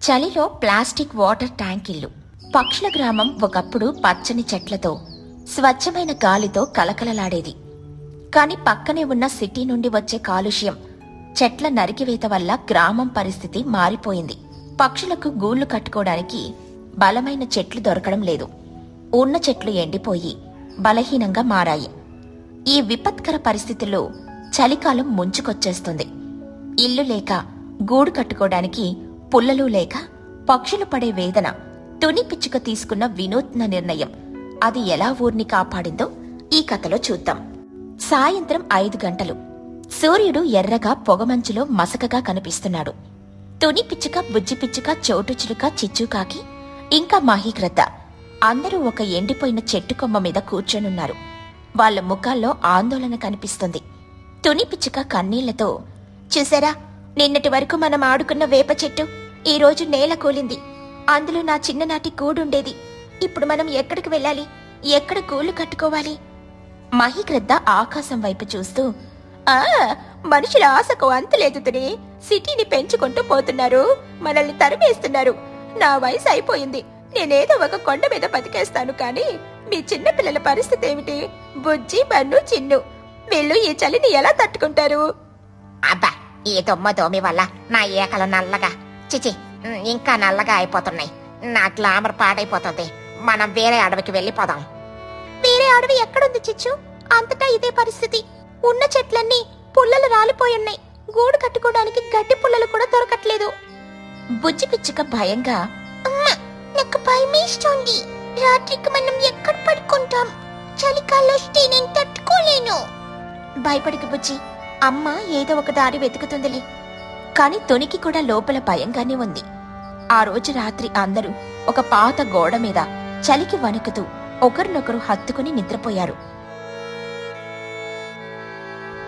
చలిలో plastic water tank ఇల్లు. పక్షుల గ్రామం ఒకప్పుడు పచ్చని చెట్లతో స్వచ్ఛమైన గాలితో కలకలలాడేది. కాని పక్కనే ఉన్న సిటీ నుండి వచ్చే కాలుష్యం, చెట్ల నరికివేత వల్ల గ్రామం పరిస్థితి మారిపోయింది. పక్షులకు గూళ్లు కట్టుకోవడానికి బలమైన చెట్లు దొరకడం లేదు. ఉన్న చెట్లు ఎండిపోయి బలహీనంగా మారాయి. ఈ విపత్కర పరిస్థితుల్లో చలికాలం ముంచుకొచ్చేస్తుంది. ఇల్లు లేక, గూడు కట్టుకోవడానికి పుల్లలు లేక పక్షులు పడే వేదన తుని పిచ్చుక తీసుకున్న వినూత్న నిర్ణయం. అది ఎలా ఊర్ని కాపాడిందో ఈ కథలో చూద్దాం. సాయంత్రం 5 గంటలు. సూర్యుడు ఎర్రగా పొగమంచులో మసకగా కనిపిస్తున్నాడు. తుని పిచ్చుక, బుజ్జి పిచ్చుక, చోటు చిలుక, చిచ్చుకాకి ఇంకా మహీగ్రద్ద అందరూ ఒక ఎండిపోయిన చెట్టు కొమ్మ మీద కూర్చొనున్నారు. వాళ్ల ముఖాల్లో ఆందోళన కనిపిస్తుంది. తుని పిచ్చుక కన్నీళ్లతో, చూసారా, నిన్నటి వరకు మనం ఆడుకున్న వేప చెట్టు ఈ రోజు నేల కూలింది. అందులో నా చిన్ననాటి గూడుండేది. ఇప్పుడు మనం ఎక్కడికి వెళ్ళాలి? ఎక్కడ గూళ్ళు కట్టుకోవాలి? మహీగ్రద్ద ఆకాశం వైపు చూస్తూ, మనుషుల ఆశకు అంతులేదు తుని. సిటీని పెంచుకుంటూ పోతున్నారు, మనల్ని తరిమేస్తున్నారు. నా వయసు అయిపోయింది. నేనేదో ఒక కొండ మీద బతికేస్తాను. కానీ మీ చిన్న పిల్లల పరిస్థితి ఏమిటి? బుజ్జి, బన్ను, చిన్ను వీళ్ళు ఈ చలిని ఎలా తట్టుకుంటారు? అబ్బా, ఈ దోమి వల్ల నా ఏకలు నల్లగా, చిచి, ఇంకా నల్లగా అయిపోతున్నాయి. నా గ్లామర్ పాడైపోతుంది. మనం వేరే అడవికి వెళ్ళిపోదాం. వేరే అడవి ఎక్కడుంది చిచ్చు? అంతటా ఇదే పరిస్థితి. ఉన్న చెట్లన్నీ పుల్లలు రాలిపోయున్నాయి. గూడు కట్టుకోవడానికి గడ్డి పుల్లలు కూడా దొరకట్లేదు. బుజ్జి పిచ్చుక భయంగా, అమ్మా, నాకు భయమేస్తోంది. రాత్రికి మనం ఎక్కడ పడుకుంటాం? చలికాలం వస్తే నేను తట్టుకోలేను. భయపడికి బుజ్జి, అమ్మ ఏదో ఒక దారి వెతుకుతుందిలే. కాని తునికి కూడా లోపల భయంగానే ఉంది. ఆ రోజు రాత్రి అందరూ ఒక పాత గోడ మీద చలికి వణుకుతూ ఒకరినొకరు హత్తుకుని నిద్రపోయారు.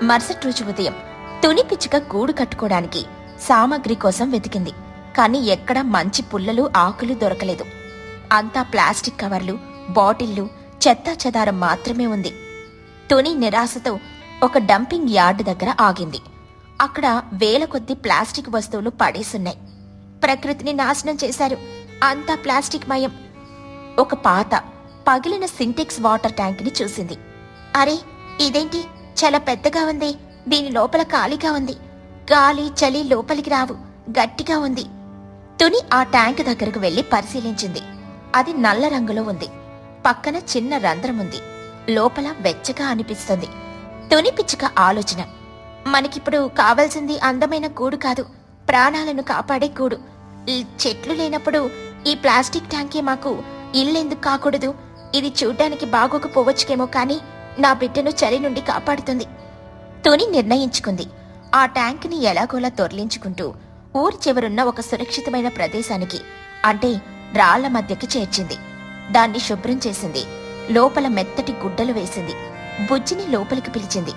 మరుసటి రోజు ఉదయం తుని పిచ్చుక గూడు కట్టుకోవడానికి సామాగ్రి కోసం వెతికింది. కాని ఎక్కడా మంచి పుల్లలు, ఆకులు దొరకలేదు. అంతా ప్లాస్టిక్ కవర్లు, బాటిళ్లు, చెత్తా చెదారం మాత్రమే ఉంది. తుని నిరాశతో ఒక డంపింగ్ యార్డ్ దగ్గర ఆగింది. అక్కడ వేల కొద్ది ప్లాస్టిక్ వస్తువులు పడేసున్నాయి. ప్రకృతిని నాశనం చేశారు. అంతా ప్లాస్టిక్ మయం. ఒక పాత పగిలిన సింటెక్స్ వాటర్ ట్యాంక్ ని చూసింది. అరే, ఇదేంటి చాలా పెద్దగా ఉంది. దీని లోపల ఖాళీగా ఉంది. గాలి, చలి లోపలికి రావు. గట్టిగా ఉంది. తుని ఆ ట్యాంక్ దగ్గరకు వెళ్లి పరిశీలించింది. అది నల్ల రంగులో ఉంది. పక్కన చిన్న రంధ్రం ఉంది. లోపల వెచ్చగా అనిపిస్తుంది. తుని పిచ్చుక ఆలోచన, మనకిప్పుడు కావాల్సింది అందమైన గూడు కాదు, ప్రాణాలను కాపాడే గూడు. చెట్లు లేనప్పుడు ఈ ప్లాస్టిక్ ట్యాంకే మాకు ఇల్లెందుకు కాకూడదు? ఇది చూడ్డానికి బాగోకపోవచ్చుకేమో, కానీ నా బిడ్డను చలి నుండి కాపాడుతుంది. తుని నిర్ణయించుకుంది. ఆ ట్యాంక్ ని ఎలాగోలా దొర్లించుకుంటూ ఊరి చివరున్న ఒక సురక్షితమైన ప్రదేశానికి, అంటే రాళ్ల మధ్యకి చేర్చింది. దాన్ని శుభ్రం చేసింది. లోపల మెత్తటి గుడ్డలు వేసింది. బుజ్జిని లోపలికి పిలిచింది.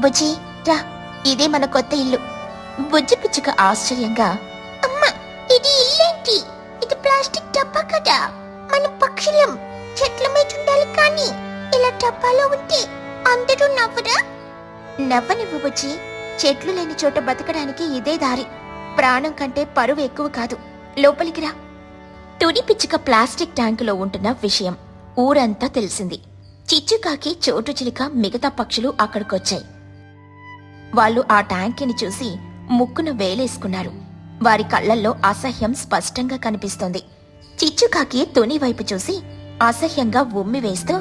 బుజ్జి, రా, ఇదే మన కొత్త ఇల్లు. బుజ్జి పిచ్చుక ఆశ్చర్యంగా, అమ్మా, ఇది ఇల్లేంటి? ఇది ప్లాస్టిక్ డబ్బా కదా. మనం పక్షులం, చెట్ల మీద ఉండాలి. కానీ ఇలా డబ్బాలో ఉంటే అందరూ నవ్వరా? నవ్వనివ్వు బుజ్జి. చెట్లు లేని చోట బతకడానికి ఇదే దారి. ప్రాణం కంటే పరువు ఎక్కువ కాదు. లోపలికి రా. తుని పిచ్చుక ప్లాస్టిక్ ట్యాంకులో ఉంటున్న విషయం ఊరంతా తెలిసింది. చిచ్చుకాకి, చోటు చిలుక, మిగతా పక్షులు అక్కడికొచ్చాయి. వాళ్ళు ఆ ట్యాంకిని చూసి ముక్కున వేలేసుకున్నారు. వారి కళ్లల్లో అసహ్యం స్పష్టంగా కనిపిస్తోంది. చిచ్చుకాకి తుని వైపు చూసి అసహ్యంగా ఉమ్మి వేస్తూ,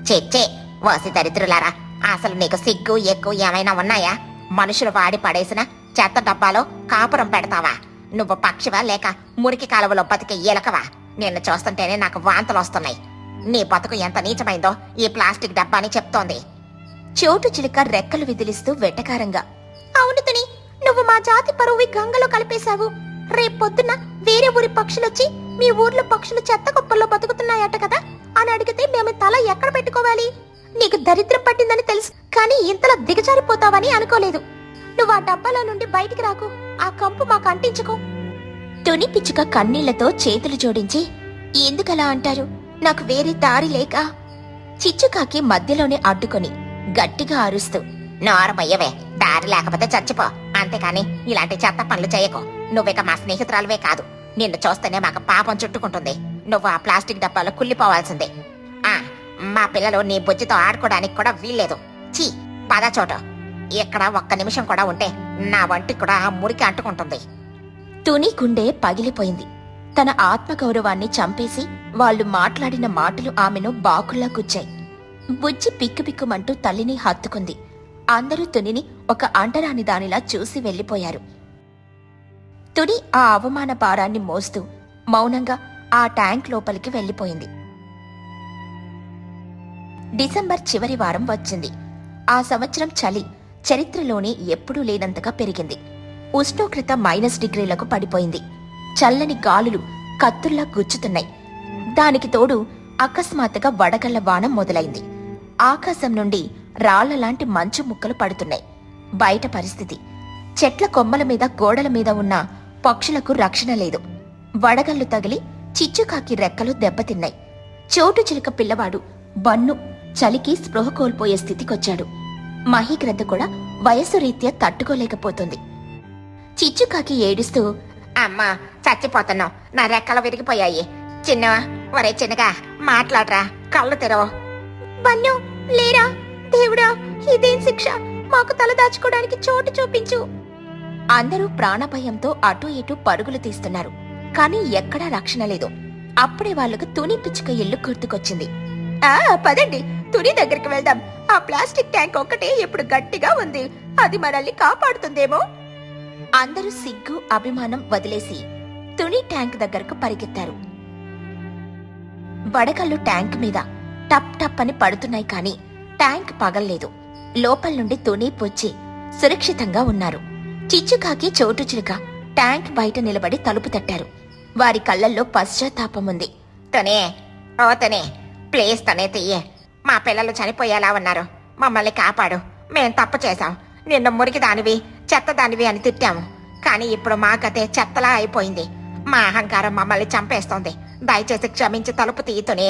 చెచ్చే, వాసి దరిద్రులారా, అసలు నీకు సిగ్గు ఎక్కువ ఏమైనా ఉన్నాయా? మనుషులు వాడి పడేసిన చెత్త డబ్బాలో కాపురం పెడతావా? నువ్వు పక్షివా లేక మురికి కాలువలో బతికే ఎలకవా? నిన్ను చూస్తుంటేనే నాకు వాంతులు వస్తున్నాయి. నీ బతుకు ఎంత నీచమైందో ఈ ప్లాస్టిక్ డబ్బాని చెప్తోంది. చోటు చిలుక రెక్కలు విదిలిస్తూ వెటకారంగా, అవును తుని, నువ్వు మా జాతి పరువు గంగలో కలిపేశావు. రేపొద్దున వేరే ఊరి పక్షులొచ్చి మీ ఊర్లో పక్షులు చెత్త కుప్పల్లో బతుకుతున్నాయట కదా అని అడిగితే మేము తల ఎక్కడ పెట్టుకోవాలి? నీకు దరిద్రం పట్టిందని తెలుసు, కానీ ఇంతలా దిగజారిపోతావని అనుకోలేదు. నువ్వు ఆ డబ్బాలో నుండి బయటికి రాకు. ఆ కంపు మాకు అంటించుకో. తుని పిచ్చుక కన్నీళ్లతో చేతులు జోడించి, ఎందుకలా అంటారు? నాకు వేరే దారి లేక. చిచ్చుకాకి మధ్యలోనే అడ్డుకొని గట్టిగా అరుస్తూ, నోరమయ్యవే, దారి లేకపోతే చచ్చిపో. అంతేకాని ఇలాంటి చెత్త పనులు చేయకు. నువ్విక మా స్నేహితురాలువే కాదు, నిన్ను చూస్తేనే మాకు పాపం చుట్టుకుంటుంది. నువ్వు ఆ ప్లాస్టిక్ డబ్బాలో కుళ్ళిపోవాల్సిందే. ఆ మా పిల్లలు నీ బుజ్జితో ఆడుకోవడానికి కూడా వీల్లేదు. చీ, పద చోట. ఇక్కడ ఒక్క నిమిషం కూడా ఉంటే నా వంటికి కూడా ఆ మురికి అంటుకుంటుంది. తుని గుండె పగిలిపోయింది. తన ఆత్మగౌరవాన్ని చంపేసి వాళ్ళు మాట్లాడిన మాటలు ఆమెను బాకుల్లా గుచ్చాయి. బుజ్జి పిక్కుపిక్కుమంటూ తల్లిని హత్తుకుంది. అందరూ తునిని ఒక అంటరాని దానిలా చూసి వెళ్లిపోయారు. తుని ఆ అవమాన భారాన్ని మోస్తూ మౌనంగా ఆ ట్యాంక్ లోపలికి వెళ్లిపోయింది. డిసెంబర్ చివరి వారం వచ్చింది. ఆ సంవత్సరం చలి చరిత్రలోనే ఎప్పుడూ లేనంతగా పెరిగింది. ఉష్ణోగ్రత -డిగ్రీలకు పడిపోయింది. చల్లని గాలులు కత్తుల్లా గుచ్చుతున్నాయి. దానికి తోడు అకస్మాత్తుగా వడగళ్ల వాన మొదలైంది. ఆకాశం నుండి రాళ్లలాంటి మంచు ముక్కలు పడుతున్నాయి. బయట పరిస్థితి, చెట్ల కొమ్మల మీద గోడల మీద ఉన్న పక్షులకు రక్షణ లేదు. వడగళ్లు తగిలి చిచ్చుకాకి రెక్కలు దెబ్బతిన్నాయి. చోటు చిలుక పిల్లవాడు బన్ను చలికి స్పృహ కోల్పోయే స్థితికొచ్చాడు. మహీగ్రద్ద కూడా వయసు రీత్యా తట్టుకోలేకపోతుంది. చిచ్చుకాకి ఏడుస్తూ, అమ్మా చచ్చిపోతున్నావు, నా రెక్కలు విరిగిపోయాయి. చిన్న ఒరే చిన్నగా మాట్లాడరా, కళ్ళు తెరవు. బన్ను లేరా, దేవుడా ఇదేం శిక్ష, మాకు తల దాచుకోవడానికి చోటు చూపించు. అందరూ ప్రాణభయంతో అటూ ఇటూ పరుగులు తీస్తున్నారు. కాని ఎక్కడా రక్షణ లేదు. అప్పుడే వాళ్లకు తుని పిచ్చుక ఇల్లు గుర్తుకొచ్చింది. పదండి, తుని దగ్గరికి వెళ్దాం. ఆ ప్లాస్టిక్ ట్యాంక్ ఒక్కటే ఇప్పుడు గట్టిగా ఉంది, అది మనల్ని కాపాడుతుందేమో. అందరూ సిగ్గు అభిమానం వదిలేసి తుని ట్యాంక్ దగ్గరకు పరిగెత్తారు. వడగళ్ళు ట్యాంక్ మీద టప్ టప్ అని పడుతున్నాయి. కాని ట్యాంక్ పగల్లేదు. లోపల నుండి తుని పొచ్చి సురక్షితంగా ఉన్నారు. చిచ్చుకాకి చోటు చిలుక ట్యాంక్ బయట నిలబడి తలుపు తట్టారు. వారి కళ్లల్లో పశ్చాత్తాపముంది. తనే ఓ తనే, ప్లీజ్ తనే తీయే. మా పిల్లలు చనిపోయేలా ఉన్నారు, మమ్మల్ని కాపాడు. మేం తప్పు చేశాం, నిన్ను మురికి దానివి చెత్త దానివి అని తిట్టాము. కానీ ఇప్పుడు మా గతే చెత్తలా అయిపోయింది. మా అహంకారం మమ్మల్ని చంపేస్తోంది. దయచేసి క్షమించి తలుపు తీయుతునే.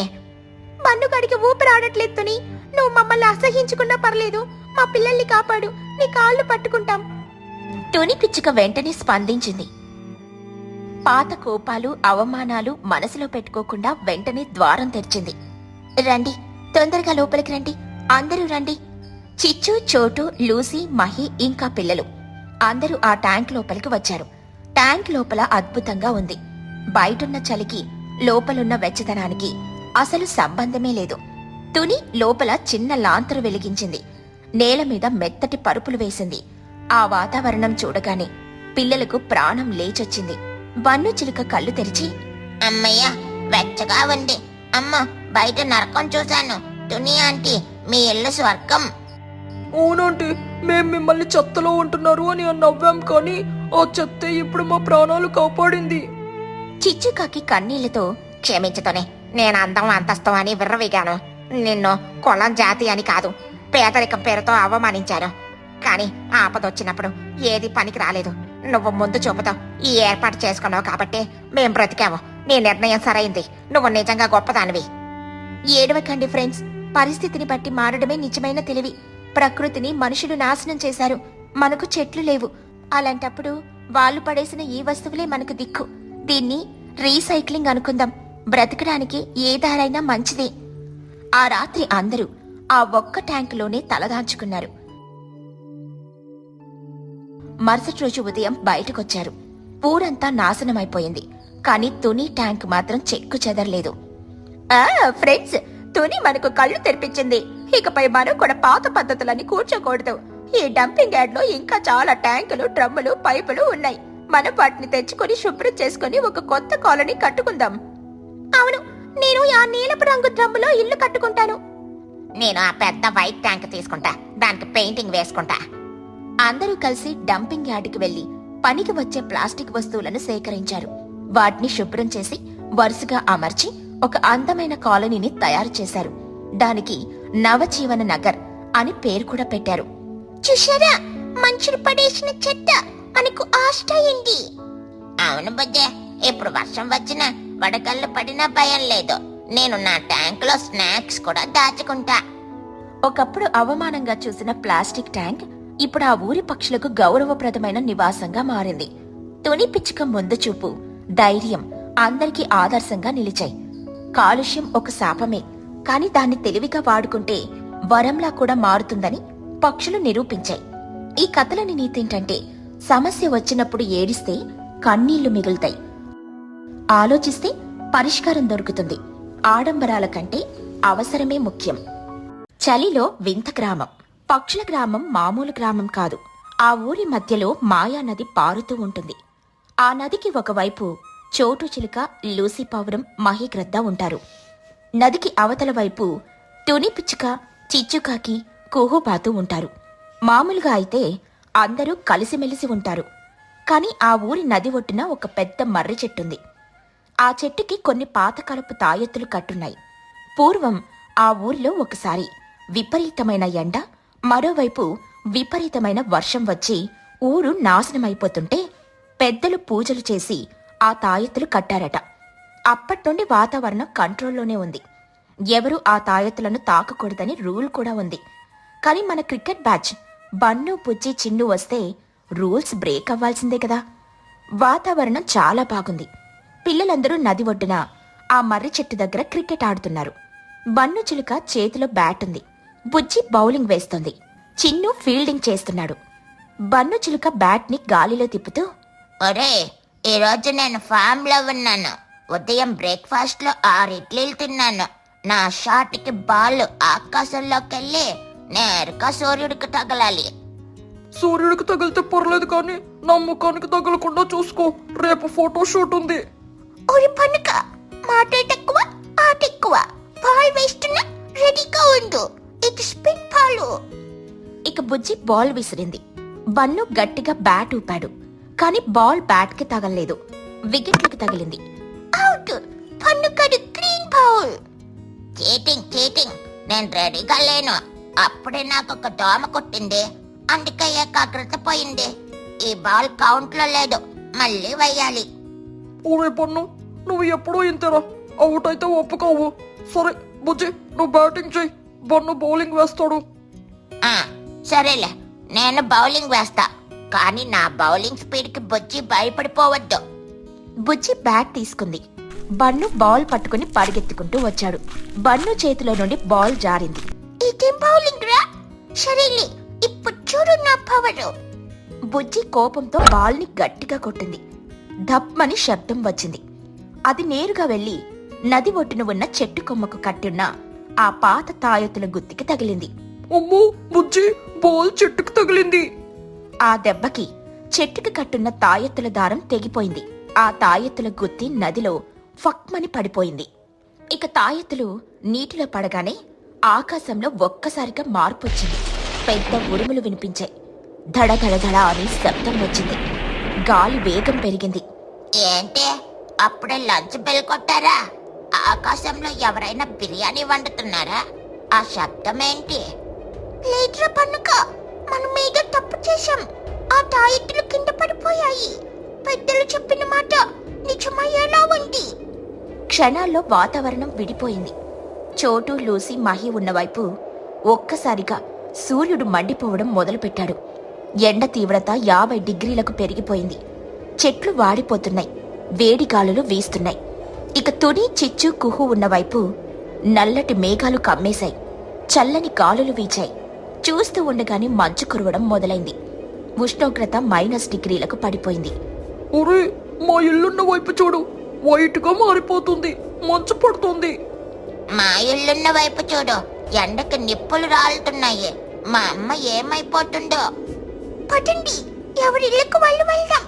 మన్నుగాడికి ఊపిరాడట్లేదు తుని, నువ్వు మమ్మల్ని అసహించుకున్నా పర్లేదు, మా పిల్లల్ని కాపాడు, నీ కాళ్ళు పట్టుకుంటాం. తుని పిచ్చుక వెంటనే స్పందించింది. పాత కోపాలు అవమానాలు మనసులో పెట్టుకోకుండా వెంటనే ద్వారం తెరిచింది. రండి, తొందరగా లోపలికి రండి, అందరూ రండి. చిచ్చు, చోటు, లూసీ, మహి ఇంకా పిల్లలు అందరూ ఆ ట్యాంక్ లోపలికి వచ్చారు. ట్యాంక్ లోపల అద్భుతంగా ఉంది. బయటున్న చలికి లోపలున్న వెచ్చదనానికి అసలు సంబంధమే లేదు. తుని లోపల చిన్న లాంతరు వెలిగించింది. నేల మీద మెత్తటి పరుపులు వేసింది. ఆ వాతావరణం చూడగానే పిల్లలకు ప్రాణం లేచొచ్చింది. బన్ను చిలుక కళ్ళు తెరిచి, అమ్మయ్య వెచ్చగా ఉంది. అమ్మ, బయట నరకం చూశాను. తుని ఆంటీ, మీ ఇల్లు స్వర్గం. అవునంటే మేం మిమ్మల్ని చెత్తలో ఉంటున్నారు అని నవ్వాం, కానీ ఆ చెత్త ఇప్పుడు మా ప్రాణాలు కాపాడింది. చిచ్చుకాకి కన్నీళ్లతో, క్షమించుతోనే, నేను అందం అంతస్తు అని విర్రవీగాను. నిన్ను కులం జాతి అని కాదు, పేదరికం పేరుతో అవమానించాను. కానీ ఆపదొచ్చినప్పుడు ఏది పనికి రాలేదు. నువ్వు ముందు చూపుతో ఈ ఏర్పాటు చేసుకున్నావు కాబట్టి మేం బ్రతికాము. నీ నిర్ణయం సరైంది. నువ్వు నిజంగా గొప్పదానివి. ఏడవకండి ఫ్రెండ్స్, పరిస్థితిని బట్టి మారడమే నిజమైన తెలివి. ప్రకృతిని మనుషులు నాశనం చేశారు. మనకు చెట్లు లేవు. అలాంటప్పుడు వాళ్ళు పడేసిన ఈ వస్తువులే మనకు దిక్కు. దీన్ని రీసైక్లింగ్ అనుకుందాం. బ్రతకడానికి ఏ దారైనా మంచిదే. ఆ రాత్రి అందరూ ఆ ఒక్క ట్యాంకులోనే తలదాంచుకున్నారు. మరుసటి రోజు ఉదయం బయటకొచ్చారు. ఊరంతా నాశనమైపోయింది. కాని తుని ట్యాంక్ మాత్రం చెక్కు చెదరలేదు. ఫ్రెండ్స్, తుని మనకు కళ్ళు తెరిపించింది. ఇకపై మనం కూడా పాత పద్ధతులని కూర్చోకూడదు. ఈ డంపింగ్ యార్డ్ లో ఇంకా చాలా ట్యాంకులు, డ్రమ్ములు, పైపులు ఉన్నాయి. మనం వాటిని తెచ్చుకొని శుభ్రం చేసుకుని ఒక కొత్త కాలనీ కట్టుకుందాం. అవును, నేను ఆ నీలపు రంగు డ్రమ్ములో ఇల్లు కట్టుకుంటాను. నేను ఆ పెద్ద వైట్ ట్యాంక్ తీసుకుంటా, దానికి పెయింటింగ్ వేసుకుంటా. అందరూ కలిసి డంపింగ్ యార్డుకి వెళ్లి పనికి వచ్చే ప్లాస్టిక్ వస్తువులను సేకరించారు. వాటిని శుభ్రం చేసి వరుసగా అమర్చి ఒక అందమైన కాలనీని తయారు చేశారు. దానికి నవజీవన నగర్ అని పేరు కూడా పెట్టారు. చూశారా, మనుషులు పడేసిన చెత్త మనకు ఆష్టయింది. అవును బుజ్జే, ఇప్పుడు వర్షం వచ్చినా వడగళ్ళు పడినా భయం లేదు. నేను నా ట్యాంక్ లో స్నాక్స్ కూడా దాచుకుంటా. ఒకప్పుడు అవమానంగా చూసిన ప్లాస్టిక్ ట్యాంక్ ఇప్పుడు ఆ ఊరి పక్షులకు గౌరవప్రదమైన నివాసంగా మారింది. తుని పిచ్చుక ముందు చూపు ధైర్యం అందరికీ ఆదర్శంగా నిలిచాయి. కాలుష్యం ఒక శాపమే, కాని దాన్ని తెలివిగా వాడుకుంటే వరంలా కూడా మారుతుందని పక్షులు నిరూపించాయి. ఈ కథలోని నీతేంటంటే, సమస్య వచ్చినప్పుడు ఏడిస్తే కన్నీళ్లు మిగులుతాయి, ఆలోచిస్తే పరిష్కారం దొరుకుతుంది. ఆడంబరాల కంటే అవసరమే ముఖ్యం. చలిలో వింత గ్రామం. పక్షుల గ్రామం మామూలు గ్రామం కాదు. ఆ ఊరి మధ్యలో మాయా నది పారుతూ ఉంటుంది. ఆ నదికి ఒకవైపు చోటు చిలుక, లూసీ పావురం, మహీగ్రద్ద ఉంటారు. నదికి అవతల వైపు తుని పిచ్చుక, చిచ్చుకాకి, కుహుబాతు ఉంటారు. మామూలుగా అయితే అందరూ కలిసిమెలిసి ఉంటారు. కాని ఆ ఊరి నది ఒడ్డున ఒక పెద్ద మర్రి చెట్టుంది. ఆ చెట్టుకి కొన్ని పాతకాలపు తాయెత్తులు కట్టున్నాయి. పూర్వం ఆ ఊరిలో ఒకసారి విపరీతమైన ఎండ, మరోవైపు విపరీతమైన వర్షం వచ్చి ఊరు నాశనమైపోతుంటే పెద్దలు పూజలు చేసి ఆ తాయెత్తులు కట్టారట. అప్పట్నుండి వాతావరణం కంట్రోల్లోనే ఉంది. ఎవరూ ఆ తాయెత్తులను తాకకూడదని రూల్ కూడా ఉంది. కాని మన క్రికెట్ బ్యాచ్ బన్ను, పుచ్చి, చిన్ను వస్తే రూల్స్ బ్రేక్ అవ్వాల్సిందే కదా. వాతావరణం చాలా బాగుంది. పిల్లలందరూ నది ఒడ్డున ఆ మర్రి చెట్టు దగ్గర క్రికెట్ ఆడుతున్నారు. బన్ను చిలుక చేతిలో బ్యాట్ ఉంది. బుజ్జి బౌలింగ్ వేస్తోంది. చిన్ను ఫీల్డింగ్ చేస్తున్నాడు. బన్ను చిలుక బ్యాట్ ని గాలిలో తిప్పుతూ, ఒరే, ఈరోజు నేను ఫామ్ లో ఉన్నాను. ఉదయం బ్రేక్ఫాస్ట్ లో 6 ఇడ్లీలు తిన్నాను. నా షాట్కి బాల్ ఆకాశంలోకెళ్ళి నేరుగా సూర్యుడికి తగలాలి. సూర్యుడికి తగిలితే పర్లేదు కానీ నా ముఖానికి తగలకుండా చూసుకో, రేపు ఫోటోషూట్ ఉంది. ఊరి పనుక మాట తక్కువ, ఆట ఎక్కువ. బాల్ వేస్తున్నా, రెడీగా ఉండు. ఇది స్పిన్ బాల్. ఇక బుజ్జి బాల్ విసిరింది. బన్ను గట్టిగా బ్యాట్ ఊపాడు. కాని బాల్ బ్యాట్ కి తగలలేదు, వికెట్లకు తగిలింది. అవుట్. పన్నుకడు గ్రీన్ బాల్. Cheating cheating. నేను రెడీగా లేను. అప్పుడే నాకు ఒక దోమ కొట్టింది, అందుకే ఏకాగ్రత పోయింది. ఈ బాల్ కౌంట్ లో లేదు, మళ్ళీ వేయాలి. ఊరే పన్ను, నువ్వు ఎప్పుడూ ఇంతేరా, అవుట్ అయితే ఒప్పుకోవు. సరే బుజ్జి, నువ్వు బ్యాటింగ్ చెయ్యి, బన్ను బౌలింగ్ వేస్తాడు. ఆ, సరేలే, నేను బౌలింగ్ వేస్తా. కానీ నా బౌలింగ్ స్పీడ్ కి బుజ్జి భయపడిపోవద్దు. బుజ్జి బ్యాట్ తీసుకుంది. బన్ను బాల్ పట్టుకుని పరిగెత్తుకుంటూ వచ్చాడు. బన్ను చేతిలో నుండి బాల్ జారింది. ఇదేం బౌలింగ్ రా? సరేలే, ఇప్పుడు చూడు నా పవరు. బుజ్జి కోపంతో బాల్ ని గట్టిగా కొట్టింది. ధప్మని శబ్దం వచ్చింది. అది నేరుగా వెళ్లి నది ఒడ్డున ఉన్న చెట్టు కొమ్మకు కట్టున్న ఆ పాత తాయెత్తుల గుత్తికి తగిలింది. అమ్మో బుజ్జి, బాల్ చెట్టుకు తగిలింది. ఆ దెబ్బకి చెట్టుకి కట్టున్న తాయెత్తుల దారం తెగిపోయింది. ఆ తాయెత్తుల గుత్తి నదిలో ఫక్మని పడిపోయింది. ఇక తాయెత్తులు నీటిలో పడగానే ఆకాశంలో ఒక్కసారిగా మార్పు వచ్చింది. పెద్ద ఉరుములు వినిపించాయి. ధడధడధడ అని శబ్దం వచ్చింది. గాలి వేగం పెరిగింది. ఏంటి, అప్పుడే లంచ్ బెల్ కొట్టారా? ఆకాశంలో ఎవరైనా బిర్యానీ వండుతున్నారా? ఆ శబ్దం ఏంటి? లేట్రా పన్నుక, మనం ఏదో తప్పు చేశాం. ఆ తాయెత్తులు కింద పడిపోయాయి. పెద్దలు చెప్పిన మాట నిజమయ్యేలా ఉంది. క్షణాల్లో వాతావరణం విడిపోయింది. చోటు, లూసి, మహి ఉన్నవైపు ఒక్కసారిగా సూర్యుడు మండిపోవడం మొదలుపెట్టాడు. ఎండ తీవ్రత 50 డిగ్రీలకు పెరిగిపోయింది. చెట్లు వాడిపోతున్నాయి. వేడి గాలులు వీస్తున్నాయి. ఇక తుని, చిచ్చు, కుహు ఉన్నవైపు నల్లటి మేఘాలు కమ్మేశాయి. చల్లని గాలులు వీచాయి. చూస్తూ ఉండగానే మంచు కురవడం మొదలైంది. ఉష్ణోగ్రత -డిగ్రీలకు పడిపోయింది. ఒరే, మా ఇల్లున్న వైపు చూడు, వైట్ గా మారిపోతుంది, మంచు పడుతుంది. మా ఇల్లున్న వైపు చూడు, ఎండకి నిప్పులు రాలుతున్నాయి. మా అమ్మ ఏమైపోతుందో. పదండి, ఎవరిళ్ళకు వాళ్ళు వెళ్దాం.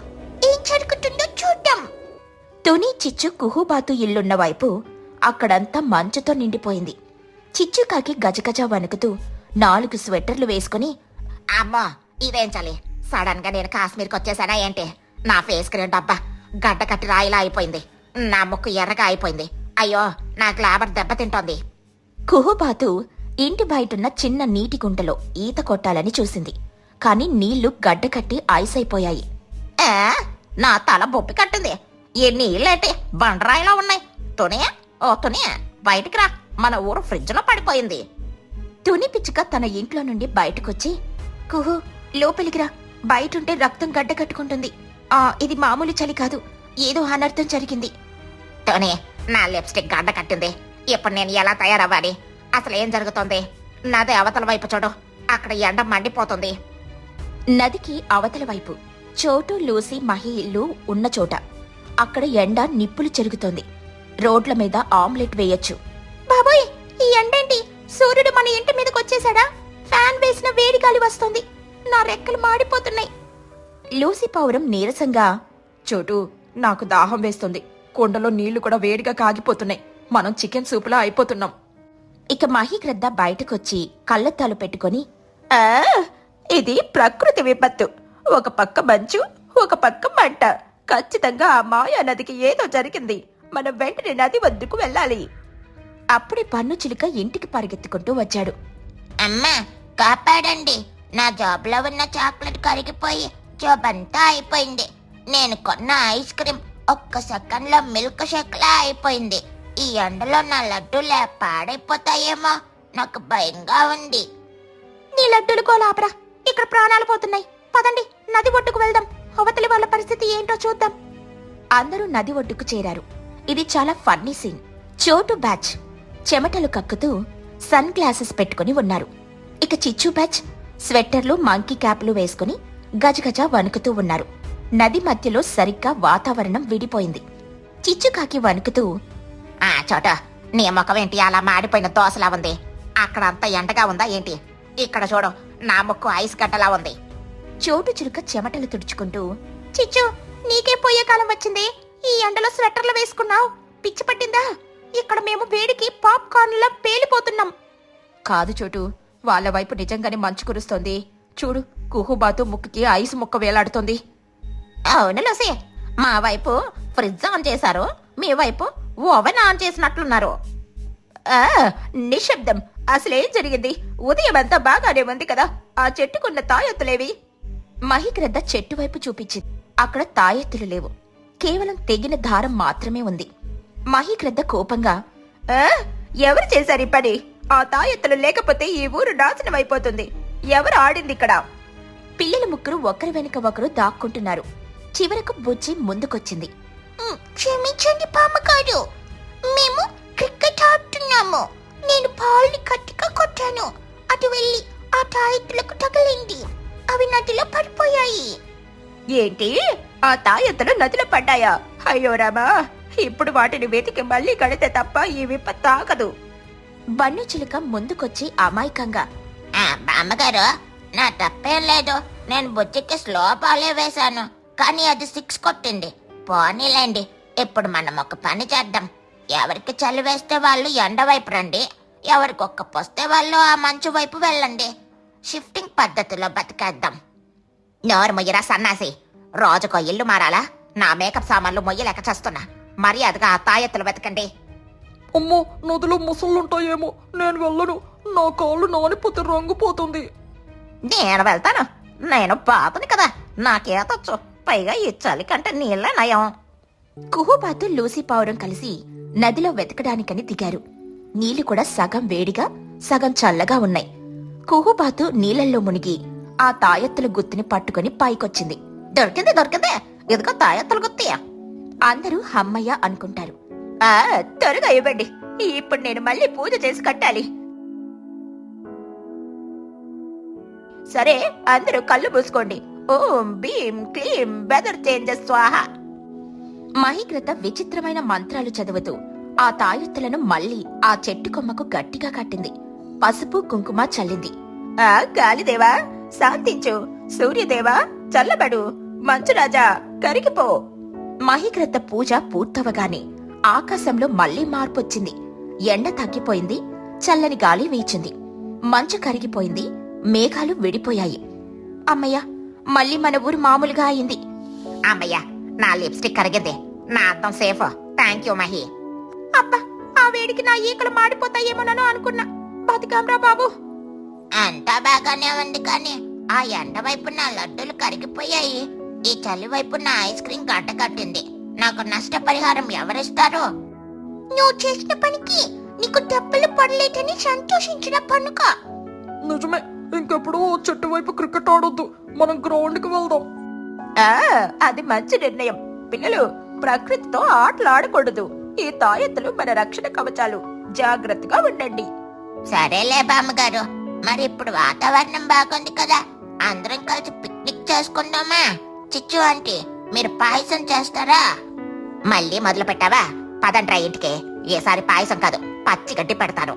ఏం జరుగుతుందో చూద్దాం. తుని, చిచ్చు, కుహుబాతు ఇల్లున్న వైపు అక్కడంతా మంచుతో నిండిపోయింది. చిచ్చుకాకి గజగజ వణుకుతూ 4 స్వెటర్లు వేసుకుని, అమ్మో, ఇదేం చలి! సడన్ గా నేను కాశ్మీర్కి వచ్చేసానా ఏంటి? నా ఫేస్ క్రీమ్ డబ్బా గడ్డ కట్టి రాయిలా అయిపోయింది. నా ముక్కు ఎర్రగా అయిపోయింది. అయ్యో, నా గ్లామర్ దెబ్బతింటోంది. కుహుబాతు ఇంటి బయటున్న చిన్న నీటి గుంటలో ఈత కొట్టాలని చూసింది. కాని నీళ్లు గడ్డకట్టి ఐస్ అయిపోయాయి. ఆ, నా తల బొప్పి కట్టింది. ఈ నీళ్ళేంటి బండరాయిలా ఉన్నాయి? తునియా, ఓ తునియా, బయటికి రా, మన ఊరు ఫ్రిడ్జ్ లో పడిపోయింది. తుని పిచ్చుక తన ఇంట్లో నుండి బయటకొచ్చి, కుహు, లోపలికి రా, బయటుంటే రక్తం గడ్డ కట్టుకుంటుంది. ఇది మామూలు చలి కాదు, ఏదో అనర్థం జరిగింది. టోనీ, నా లిప్స్టిక్ గడ్డ కట్టింది. ఇప్పుడు నేను ఎలా తయారవ్వాలి? అసలు ఏం జరుగుతోంది? నది అవతల వైపు చూడు, అక్కడ ఎండ మండిపోతుంది. నదికి అవతల వైపు చోటు, లూసీ, మహి ఇల్లు ఉన్న చోట అక్కడ ఎండ నిప్పులు చెరుగుతోంది. రోడ్ల మీద ఆమ్లెట్ వేయొచ్చు. బాబోయ్, ఈ ఎండేంటి? సూర్యుడు మన ఇంటి మీదకి వచ్చేసాడా? ఫ్యాన్ వేసిన వేడి గాలి వస్తుంది. నా రెక్కలు మాడిపోతున్నాయి. లూసీ పౌరం నీరసంగా, చోటు, నాకు దాహం వేస్తుంది. కొండలో నీళ్లు కూడా వేడిగా కాగిపోతున్నాయి. మనం చికెన్ సూపులా అయిపోతున్నాం. ఇక మహిగ్రద్ద బయటకొచ్చి కళ్ళద్దాలు పెట్టుకొని, ఇది ప్రకృతి విపత్తు. ఒక పక్క మంచు, ఒక పక్క మంట. ఖచ్చితంగా ఆ మాయా నదికి ఏదో జరిగింది. మనం వెంటనే నది వద్దకు వెళ్ళాలి. అప్పుడే పన్ను చిలుక ఇంటికి పరిగెత్తుకుంటూ వచ్చాడు. అమ్మా, కాపాడండి. నా జాబ్లో ఉన్న చాక్లెట్ కరిగిపోయి జాబ్ అంతా అయిపోయింది. నేను కొన్న ఐస్ క్రీమ్ ఒక్క సెకండ్లో మిల్క్ షేక్లా అయిపోయింది. ఈ ఎండలో నా లడ్డూలే పాడైపోతాయేమో, నాకు భయంగా ఉంది. నీ లడ్డూలు కోలాపరా, ఇక్కడ ప్రాణాలు పోతున్నాయి. పదండి, నది ఒడ్డుకు వెళ్దాం. అవతలి వాళ్ళ పరిస్థితి ఏంటో చూద్దాం. అందరూ నది ఒడ్డుకు చేరారు. ఇది చాలా ఫన్నీ సీన్. చోటు బ్యాచ్ చెమటలు కక్కుతూ సన్ గ్లాసెస్ పెట్టుకుని ఉన్నారు. ఇక చిచ్చు బ్యాచ్ స్వెట్టర్లు, మంకీ క్యాప్లు వేసుకుని గజగజ వణుకుతూ ఉన్నారు. నది మధ్యలో సరిగ్గా వాతావరణం విడిపోయింది. చిచ్చుకాకి వణుకుతూ, ఆ చోట నీ ముఖం ఏంటి అలా మాడిపోయిన దోసలా ఉంది? అక్కడ అంత ఎండగా ఉందా ఏంటి? ఇక్కడ చూడు, నా ముక్కు ఐస్ గడ్డలా ఉంది. చోటు చిలుక చెమటలు తుడుచుకుంటూ, చిచ్చు, నీకే పోయే కాలం వచ్చింది. ఈ ఎండలో స్వెట్టర్లు వేసుకున్నావు. పిచ్చి పట్టిందా? ఇక్కడ మేము వేడికి పాప్కార్న్లా పేలిపోతున్నాం. కాదు చోటు, వాళ్ళ వైపు నిజంగానే మంచు కురుస్తోంది. చూడు, కుహుబాతు ముక్కుకి ఐస్ ముక్క వేలాడుతోంది. అవును లూసీ, మా వైపు ఫ్రిడ్జ్ ఆన్ చేశారు, మీ వైపు ఓవెన్ ఆన్ చేసినట్లున్నారు. నిశ్శబ్దం. అసలేం జరిగింది? ఉదయం అంతా బాగానే ఉంది కదా. ఆ చెట్టుకున్న తాయెత్తులేవి? మహిగ్రద్ద చెట్టు వైపు చూపించింది. అక్కడ తాయెత్తులు లేవు. కేవలం తెగిన దారం మాత్రమే ఉంది. మహిగ్రద్ద కోపంగా, ఎవరు చేశారు ఈ పని? ఆ తాయెత్తులు లేకపోతే ఈ ఊరు నాశనం అయిపోతుంది. ఎవరు ఆడింది ఇక్కడ? పిల్లల ముగ్గురు ఒకరి వెనుక ఒకరు దాక్కుంటున్నారు. చివరకు బుజ్జి ముందుకొచ్చింది. క్షమించండి పామగారు, మేము క్రికెట్ ఆడుతున్నాము. నేను బాల్ని గట్టిగా కొట్టాను. అటు వెళ్ళి ఆ తాయెత్తులకు తగిలింది. అవి నదిలో పడిపోయాయి. ఏంటి? ఆ తాయెత్తులు నదిలో పడ్డాయా? అయ్యో రామా, ఇప్పుడు వాటిని వెతికి మళ్ళీ కడితే తప్ప ఈ విపత్తు ఆగదు. బన్ను చిలుక ముందుకొచ్చి అమాయకంగా, బామ్మగారు, నా తప్పేం లేదు. నేను బుజ్జికి స్లో బాలే వేశాను, కానీ అది 6 కొట్టింది. పోనీలేండి, ఇప్పుడు మనం ఒక పని చేద్దాం. ఎవరికి చలి వేస్తే వాళ్ళు ఎండ వైపు రండి, ఎవరికి ఒక్క పొస్తే వాళ్ళు ఆ మంచు వైపు వెళ్ళండి. షిఫ్టింగ్ పద్ధతిలో బతికేద్దాం. నోరు మొయ్యరా సన్నాసి, రోజుకో ఇల్లు మారాలా? నా మేకప్ సామాన్లు మొయ్యలేక చేస్తున్నా. మర్యాదగా ఆ తాయెత్తులు వెతకండి. అమ్మో, నదిలో ముసళ్ళుంటాయేమో. నేను వెళ్ళను. నా కాళ్ళు నానిపోతే రంగు పోతుంది. నేను వెళ్తాను. నేను బాతుని కదా, నాకేతొచ్చు. పైగా ఈ చలి కంటే నీళ్ళ నయం. కుహుబాతు, లూసీ పౌరం కలిసి నదిలో వెతకడానికని దిగారు. నీళ్లు కూడా సగం వేడిగా, సగం చల్లగా ఉన్నాయి. కుహుబాతు నీళ్లలో మునిగి ఆ తాయెత్తుల గుత్తిని పట్టుకుని పైకొచ్చింది. దొరికింది దొరికింది, ఇదిగో తాయెత్తులు గుర్తియా. అందరూ హమ్మయ్య అనుకుంటారు. త్వరగా ఇవ్వండి, ఇప్పుడు నేను మళ్ళీ పూజ చేసి కట్టాలి. సరే, అందరూ కళ్ళు మూసుకోండి. ఓం భీం క్లీం వెదర్ చేంజెస్ స్వాహ. మహిగ్రత విచిత్రమైన మంత్రాలు చదువుతూ ఆ తాయెత్తులను మళ్ళీ ఆ చెట్టు కొమ్మకు గట్టిగా కట్టింది. పసుపు కుంకుమ చల్లింది. గాలిదేవా శాంతించు, సూర్యదేవా చల్లబడు, మంచురాజా కరిగిపో. మహిగ్రత పూజ పూర్తవగానే ఆకాశంలో మళ్లీ మార్పొచ్చింది. ఎండ తగ్గిపోయింది, చల్లని గాలి వీచింది. మంచు కరిగిపోయింది, మేఘాలు విడిపోయాయి. అమ్మయ్య, మళ్ళీ మన ఊరు మామూలుగా అయింది. అమ్మయ్య, నా లిప్స్టిక్ కరిగింది. నా అర్థం సేఫ్. Thank you Mahi. అబ్బా, ఆ వేడికి నా ఈకలు మాడిపోతాయేమోనో అనుకున్నా. బతికాంరా బాబు. అంతా బాగానే ఉంది, కానీ ఆ ఎండ వైపు నా లడ్డూలు కరిగిపోయాయి. ఈ చలి వైపు నా ఐస్ క్రీమ్ గడ్డ కట్టింది. నాకు నష్టపరిహారం ఎవరిస్తారు? నువ్వు చేసిన పనికి నీకు డబ్బులు పడలేదని సంతోషించిన పనుక. నిజమే, ఇంకెప్పుడు చెట్టు వైపు క్రికెట్ ఆడొద్దు. మనం గ్రౌండ్ కి వెళ్దాం. అది మంచి నిర్ణయం. పిల్లలు, ప్రకృతితో ఆటలాడకూడదు. ఈ తాయెత్తులు మన రక్షణ కవచాలు. జాగ్రత్తగా ఉండండి. సరేలే బామ్మగారు, మరి ఇప్పుడు వాతావరణం బాగుంది కదా, అందరం కలిసి పిక్నిక్ చేసుకుందామా? చిచ్చు ఆంటీ, మీరు పాయసం చేస్తారా? మళ్ళీ మొదలు పెట్టావా? పదండ్రా ఇంటికి. ఏసారి పాయసం కాదు, పచ్చిగడ్డి పెడతాను.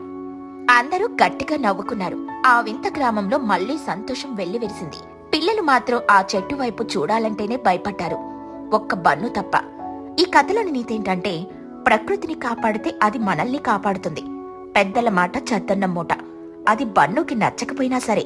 అందరూ గట్టిగా నవ్వుకున్నారు. ఆ వింత గ్రామంలో మళ్లీ సంతోషం వెల్లివిరిసింది. పిల్లలు మాత్రం ఆ చెట్టు వైపు చూడాలంటేనే భయపడ్డారు, ఒక్క బన్ను తప్ప. ఈ కథలోని నీతేంటంటే, ప్రకృతిని కాపాడితే అది మనల్ని కాపాడుతుంది. పెద్దల మాట చద్దన్నం మూట. అది బన్నుకి నచ్చకపోయినా సరే